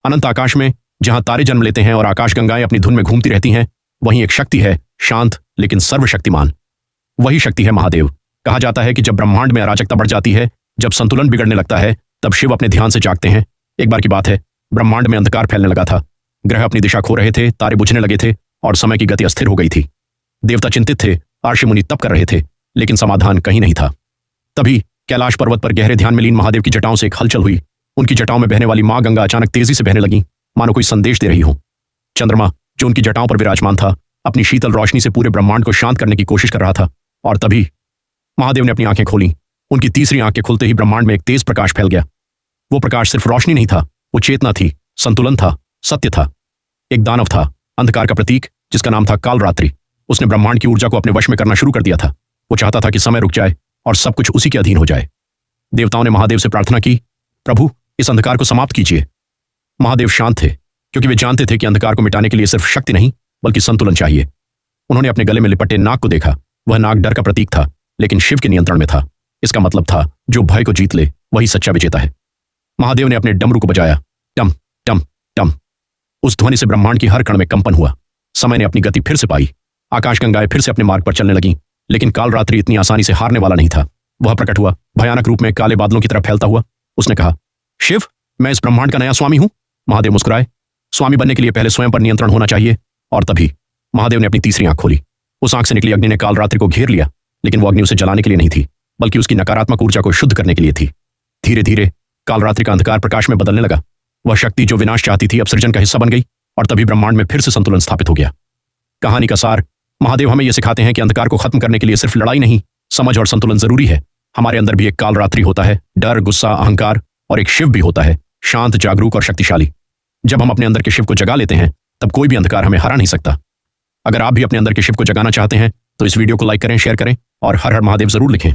अनंत आकाश में जहां तारे जन्म लेते हैं और आकाशगंगाएं अपनी धुन में घूमती रहती हैं, वहीं एक शक्ति है, शांत लेकिन सर्वशक्तिमान। वही शक्ति है महादेव। कहा जाता है कि जब ब्रह्मांड में अराजकता बढ़ जाती है, जब संतुलन बिगड़ने लगता है, तब शिव अपने ध्यान से जागते हैं। एक बार की बात है, ब्रह्मांड में अंधकार फैलने लगा था, ग्रह अपनी दिशा खो रहे थे, तारे बुझने लगे थे और समय की गति अस्थिर हो गई थी। देवता चिंतित थे, ऋषि मुनि तप कर रहे थे, लेकिन समाधान कहीं नहीं था। तभी कैलाश पर्वत पर गहरे ध्यान में लीन महादेव की जटाओं से एक हलचल हुई। उनकी जटाओं में बहने वाली मां गंगा अचानक तेजी से बहने लगी, मानो कोई संदेश दे रही हो। चंद्रमा, जो उनकी जटाओं पर विराजमान था, अपनी शीतल रोशनी से पूरे ब्रह्मांड को शांत करने की कोशिश कर रहा था। और तभी महादेव ने अपनी आंखें खोली। उनकी तीसरी आंख के खुलते ही ब्रह्मांड में एक तेज प्रकाश फैल गया। वो प्रकाश सिर्फ रोशनी नहीं था, वो चेतना थी, संतुलन था, सत्य था। एक दानव था, अंधकार का प्रतीक, जिसका नाम था कालरात्रि। उसने ब्रह्मांड की ऊर्जा को अपने वश में करना शुरू कर दिया था। वो चाहता था कि समय रुक जाए और सब कुछ उसी के अधीन हो जाए। देवताओं ने महादेव से प्रार्थना की, प्रभु, इस अंधकार को समाप्त कीजिए। महादेव शांत थे, क्योंकि वे जानते थे कि अंधकार को मिटाने के लिए सिर्फ शक्ति नहीं, बल्कि संतुलन चाहिए। उन्होंने अपने गले में लिपटे नाग को देखा। वह नाग डर का प्रतीक था, लेकिन शिव के नियंत्रण में था। इसका मतलब था, जो भय को जीत ले वही सच्चा विजेता है। महादेव ने अपने डमरू को बजाया, टम टम टम। उस ध्वनि से ब्रह्मांड की हर कण में कंपन हुआ। समय ने अपनी गति फिर से पाई। आकाशगंगाएं फिर से अपने मार्ग पर चलने लगीं, लेकिन कालरात्रि इतनी आसानी से हारने वाला नहीं था। वह प्रकट हुआ, भयानक रूप में काले बादलों की तरफ फैलता हुआ। उसने कहा, शिव, मैं इस ब्रह्मांड का नया स्वामी हूं। महादेव मुस्कुराए। स्वामी बनने के लिए पहले स्वयं पर नियंत्रण होना चाहिए। और तभी महादेव ने अपनी तीसरी आंख खोली। उस आंख से निकली अग्नि ने कालरात्रि को घेर लिया, लेकिन वो अग्नि उसे जलाने के लिए नहीं थी, बल्कि उसकी नकारात्मक ऊर्जा को शुद्ध करने के लिए थी। धीरे धीरे कालरात्रि का अंधकार प्रकाश में बदलने लगा। वह शक्ति जो विनाश चाहती थी, अब सृजन का हिस्सा बन गई, और तभी ब्रह्मांड में फिर से संतुलन स्थापित हो गया। कहानी का सार, महादेव हमें यह सिखाते हैं कि अंधकार को खत्म करने के लिए सिर्फ लड़ाई नहीं, समझ और संतुलन जरूरी है। हमारे अंदर भी एक कालरात्रि होता है, डर, गुस्सा, अहंकार, और एक शिव भी होता है, शांत, जागरूक और शक्तिशाली। जब हम अपने अंदर के शिव को जगा लेते हैं, तब कोई भी अंधकार हमें हरा नहीं सकता। अगर आप भी अपने अंदर के शिव को जगाना चाहते हैं, तो इस वीडियो को लाइक करें, शेयर करें और हर हर महादेव जरूर लिखें।